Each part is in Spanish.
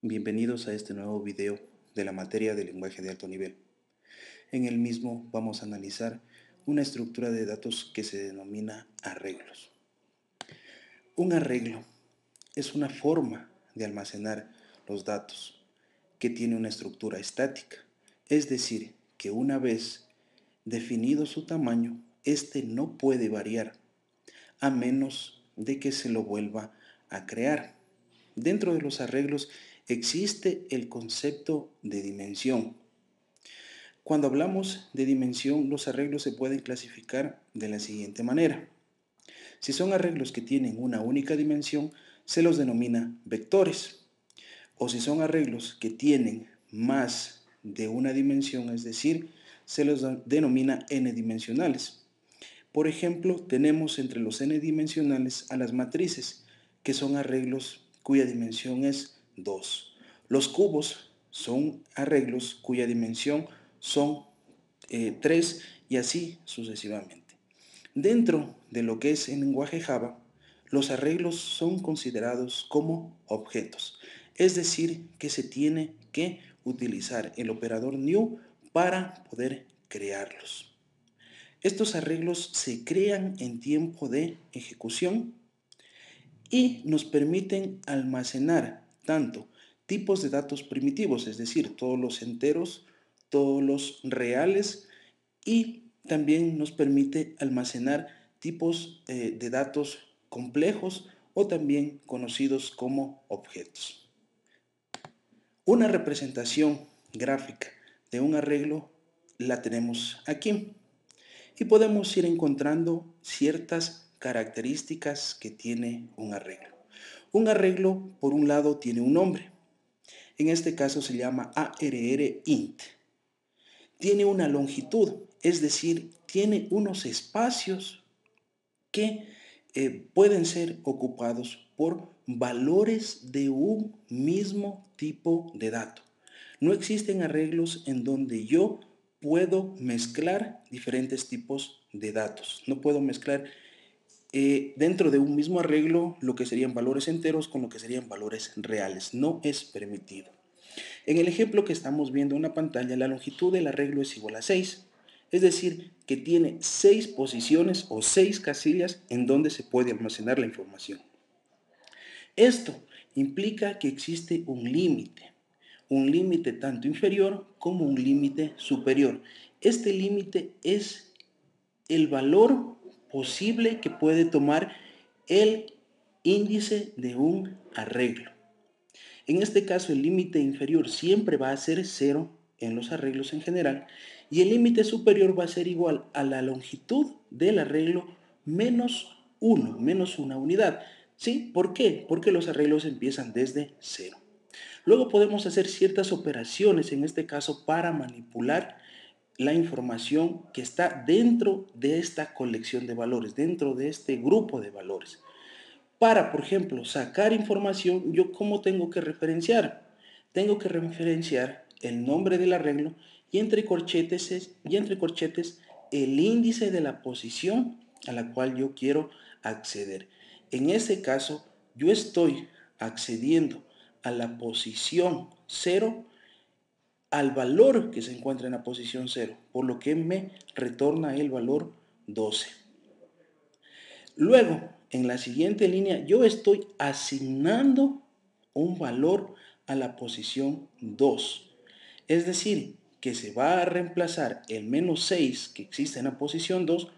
Bienvenidos a este nuevo video de la materia de lenguaje de alto nivel. En el mismo vamos a analizar una estructura de datos que se denomina arreglos. Un arreglo es una forma de almacenar los datos que tiene una estructura estática, es decir, que una vez definido su tamaño, este no puede variar, a menos de que se lo vuelva a crear. Dentro de los arreglos existe el concepto de dimensión. Cuando hablamos de dimensión, los arreglos se pueden clasificar de la siguiente manera. Si son arreglos que tienen una única dimensión, se los denomina vectores. O si son arreglos que tienen más de una dimensión, es decir, se los denomina n-dimensionales. Por ejemplo, tenemos entre los n-dimensionales a las matrices, que son arreglos cuya dimensión es 2. Los cubos son arreglos cuya dimensión son 3 y así sucesivamente. Dentro de lo que es el lenguaje Java, los arreglos son considerados como objetos, es decir, que se tiene que utilizar el operador new para poder crearlos. Estos arreglos se crean en tiempo de ejecución y nos permiten almacenar tanto tipos de datos primitivos, es decir, todos los enteros, todos los reales, y también nos permite almacenar tipos de datos complejos o también conocidos como objetos. Una representación gráfica de un arreglo la tenemos aquí y podemos ir encontrando ciertas características que tiene un arreglo. Un arreglo, por un lado, tiene un nombre. En este caso se llama arr_int. Tiene una longitud, es decir, tiene unos espacios que pueden ser ocupados por valores de un mismo tipo de dato. No existen arreglos en donde yo puedo mezclar diferentes tipos de datos. No puedo mezclar dentro de un mismo arreglo lo que serían valores enteros con lo que serían valores reales. No es permitido. En el ejemplo que estamos viendo en la pantalla, la longitud del arreglo es igual a 6. Es decir, que tiene 6 posiciones o 6 casillas en donde se puede almacenar la información. Esto implica que existe un límite tanto inferior como un límite superior. Este límite es el valor posible que puede tomar el índice de un arreglo. En este caso, el límite inferior siempre va a ser 0 en los arreglos en general y el límite superior va a ser igual a la longitud del arreglo menos 1, menos una unidad. ¿Sí? ¿Por qué? Porque los arreglos empiezan desde 0. Luego podemos hacer ciertas operaciones, en este caso, para manipular la información que está dentro de esta colección de valores, dentro de este grupo de valores. Para, por ejemplo, sacar información, ¿yo cómo tengo que referenciar? Tengo que referenciar el nombre del arreglo y entre corchetes el índice de la posición a la cual yo quiero acceder. En ese caso, yo estoy accediendo a la posición 0, al valor que se encuentra en la posición 0, por lo que me retorna el valor 12. Luego, en la siguiente línea, yo estoy asignando un valor a la posición 2. Es decir, que se va a reemplazar el menos 6 que existe en la posición 2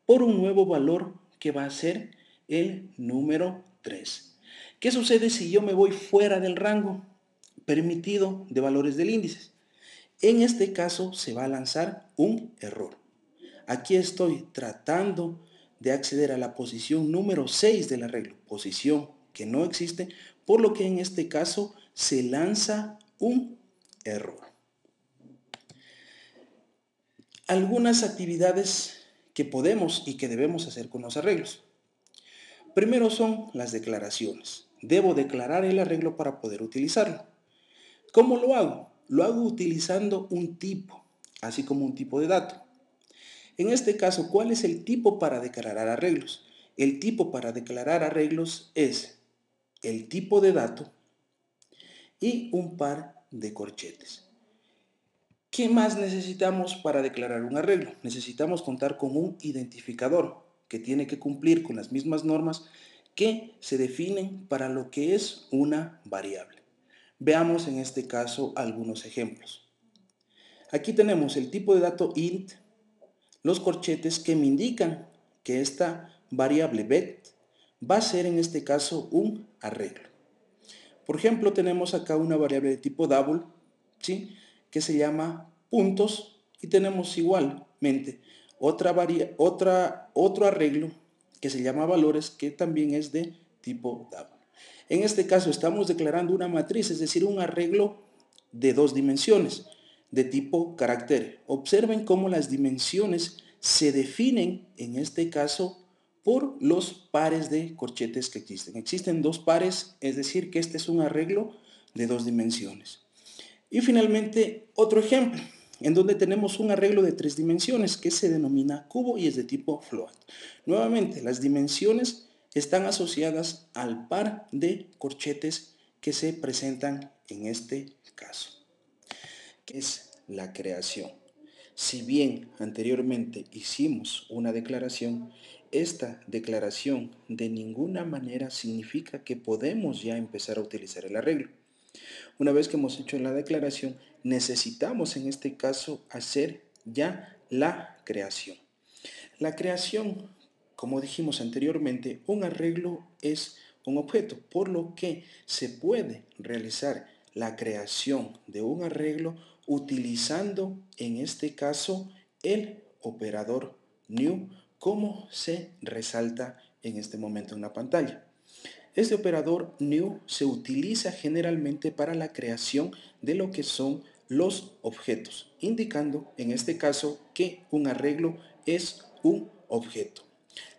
por un nuevo valor que va a ser el número 3. ¿Qué sucede si yo me voy fuera del rango permitido de valores del índice? En este caso se va a lanzar un error. Aquí estoy tratando de acceder a la posición número 6 del arreglo, posición que no existe, por lo que en este caso se lanza un error. Algunas actividades que podemos y que debemos hacer con los arreglos. Primero son las declaraciones. Debo declarar el arreglo para poder utilizarlo. ¿Cómo lo hago? Lo hago utilizando un tipo, así como un tipo de dato. En este caso, ¿cuál es el tipo para declarar arreglos? El tipo para declarar arreglos es el tipo de dato y un par de corchetes. ¿Qué más necesitamos para declarar un arreglo? Necesitamos contar con un identificador que tiene que cumplir con las mismas normas que se definen para lo que es una variable. Veamos en este caso algunos ejemplos. Aquí tenemos el tipo de dato int, los corchetes que me indican que esta variable bet va a ser en este caso un arreglo. Por ejemplo, tenemos acá una variable de tipo double, ¿sí?, que se llama puntos, y tenemos igualmente otro arreglo que se llama valores, que también es de tipo double. En este caso estamos declarando una matriz, es decir, un arreglo de dos dimensiones de tipo carácter. Observen cómo las dimensiones se definen en este caso por los pares de corchetes que existen. Existen dos pares, es decir, que este es un arreglo de dos dimensiones. Y finalmente, otro ejemplo, en donde tenemos un arreglo de tres dimensiones que se denomina cubo y es de tipo float. Nuevamente, las dimensiones están asociadas al par de corchetes que se presentan en este caso. ¿Qué es la creación? Si bien anteriormente hicimos una declaración, esta declaración de ninguna manera significa que podemos ya empezar a utilizar el arreglo. Una vez que hemos hecho la declaración, necesitamos en este caso hacer ya la creación. La creación, como dijimos anteriormente, un arreglo es un objeto, por lo que se puede realizar la creación de un arreglo utilizando en este caso el operador new, como se resalta en este momento en la pantalla. Este operador new se utiliza generalmente para la creación de lo que son los objetos, indicando en este caso que un arreglo es un objeto.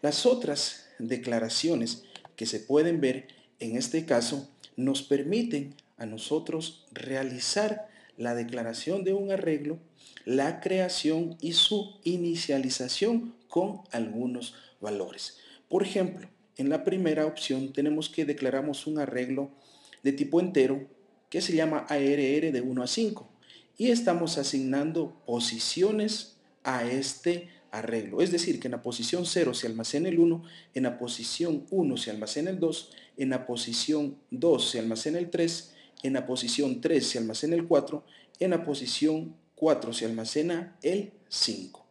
Las otras declaraciones que se pueden ver en este caso nos permiten a nosotros realizar la declaración de un arreglo, la creación y su inicialización con algunos valores. Por ejemplo, en la primera opción tenemos que declaramos un arreglo de tipo entero que se llama ARR de 1 a 5 y estamos asignando posiciones a este arreglo. Es decir, que en la posición 0 se almacena el 1, en la posición 1 se almacena el 2, en la posición 2 se almacena el 3, en la posición 3 se almacena el 4, en la posición 4 se almacena el 5.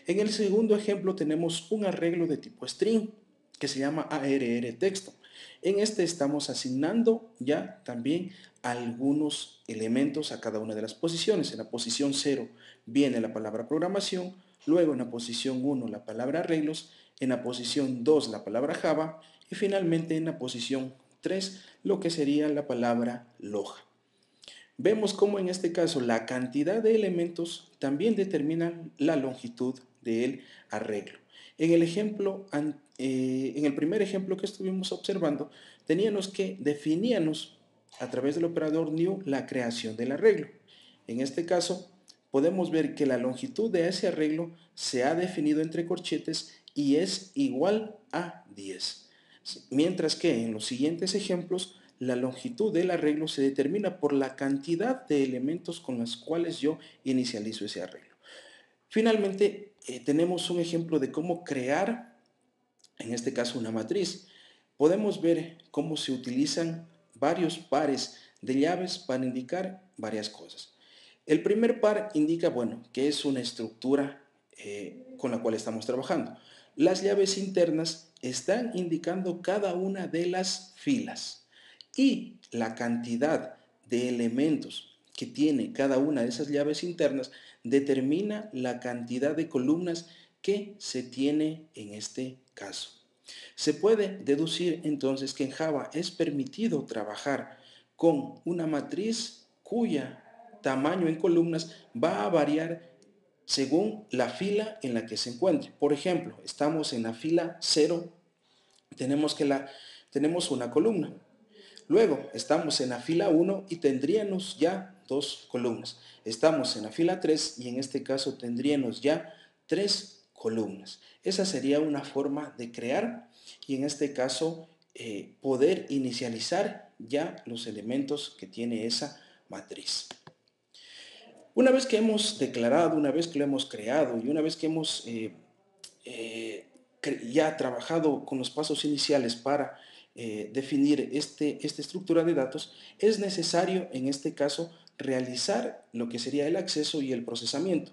En el segundo ejemplo tenemos un arreglo de tipo string que se llama ARR texto. En este estamos asignando ya también algunos elementos a cada una de las posiciones. En la posición 0 viene la palabra programación, luego en la posición 1 la palabra arreglos, en la posición 2 la palabra Java y finalmente en la posición 3 lo que sería la palabra Loja. Vemos cómo en este caso la cantidad de elementos también determinan la longitud del arreglo. En el primer ejemplo que estuvimos observando, teníamos que definíamos a través del operador new la creación del arreglo. En este caso, podemos ver que la longitud de ese arreglo se ha definido entre corchetes y es igual a 10. Mientras que en los siguientes ejemplos, la longitud del arreglo se determina por la cantidad de elementos con los cuales yo inicializo ese arreglo. Finalmente, tenemos un ejemplo de cómo crear, en este caso, una matriz. Podemos ver cómo se utilizan varios pares de llaves para indicar varias cosas. El primer par indica, bueno, que es una estructura con la cual estamos trabajando. Las llaves internas están indicando cada una de las filas y la cantidad de elementos que tiene cada una de esas llaves internas determina la cantidad de columnas que se tiene en este caso. Se puede deducir entonces que en Java es permitido trabajar con una matriz cuya tamaño en columnas va a variar según la fila en la que se encuentre. Por ejemplo, estamos en la fila 0, tenemos una columna. Luego estamos en la fila 1 y tendríamos ya 2 columnas. Estamos en la fila 3 y en este caso tendríamos ya 3 columnas. Esa sería una forma de crear y en este caso poder inicializar ya los elementos que tiene esa matriz. Una vez que hemos declarado, una vez que lo hemos creado y una vez que hemos ya trabajado con los pasos iniciales para definir esta estructura de datos, es necesario en este caso realizar lo que sería el acceso y el procesamiento.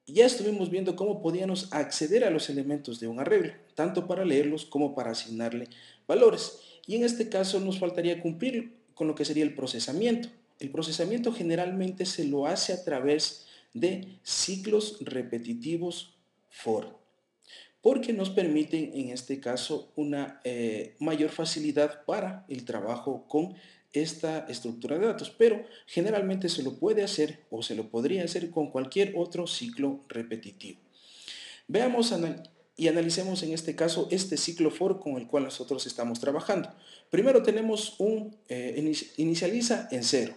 Ya estuvimos viendo cómo podíamos acceder a los elementos de un arreglo, tanto para leerlos como para asignarle valores. Y en este caso nos faltaría cumplir con lo que sería el procesamiento. El procesamiento generalmente se lo hace a través de ciclos repetitivos for, porque nos permiten en este caso una mayor facilidad para el trabajo con esta estructura de datos, pero generalmente se lo puede hacer o se lo podría hacer con cualquier otro ciclo repetitivo. Veamos y analicemos en este caso este ciclo for con el cual nosotros estamos trabajando. Primero tenemos inicializa en 0.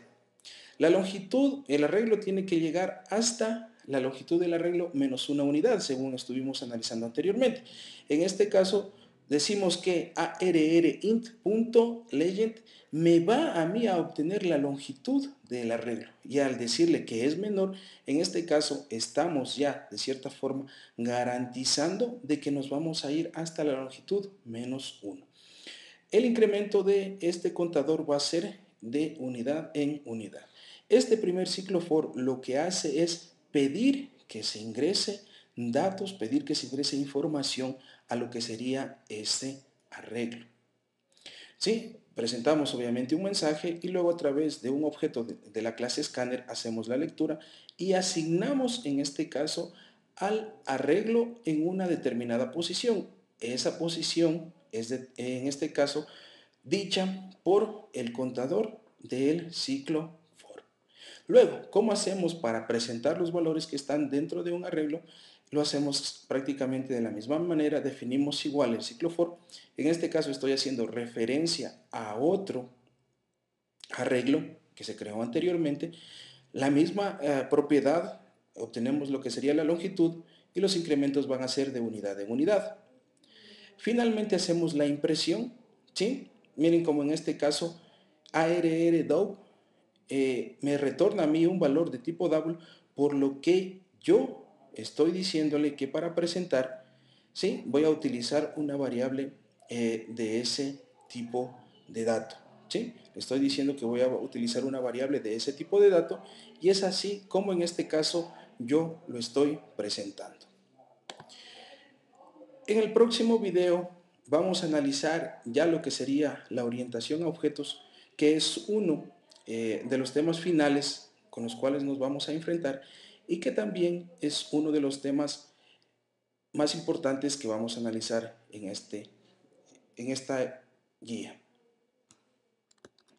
La longitud, el arreglo tiene que llegar hasta la longitud del arreglo menos una unidad, según estuvimos analizando anteriormente. En este caso, decimos que arrint.legend me va a mí a obtener la longitud del arreglo. Y al decirle que es menor, en este caso estamos ya, de cierta forma, garantizando de que nos vamos a ir hasta la longitud menos 1. El incremento de este contador va a ser de unidad en unidad. Este primer ciclo for lo que hace es pedir que se ingrese datos, pedir que se ingrese información a lo que sería ese arreglo. ¿Sí? Presentamos obviamente un mensaje y luego a través de un objeto de la clase scanner hacemos la lectura y asignamos en este caso al arreglo en una determinada posición. Esa posición es en este caso dicha por el contador del ciclo for. Luego, ¿cómo hacemos para presentar los valores que están dentro de un arreglo? Lo hacemos prácticamente de la misma manera, definimos igual el ciclo for. En este caso estoy haciendo referencia a otro arreglo que se creó anteriormente. La misma propiedad, obtenemos lo que sería la longitud y los incrementos van a ser de unidad en unidad. Finalmente hacemos la impresión, ¿sí? Miren como en este caso arrdow me retorna a mí un valor de tipo double, por lo que yo estoy diciéndole que para presentar, ¿sí? Voy a utilizar una variable de ese tipo de dato, ¿sí? Estoy diciendo que voy a utilizar una variable de ese tipo de dato y es así como en este caso yo lo estoy presentando. En el próximo video vamos a analizar ya lo que sería la orientación a objetos, que es uno de los temas finales con los cuales nos vamos a enfrentar y que también es uno de los temas más importantes que vamos a analizar en esta guía.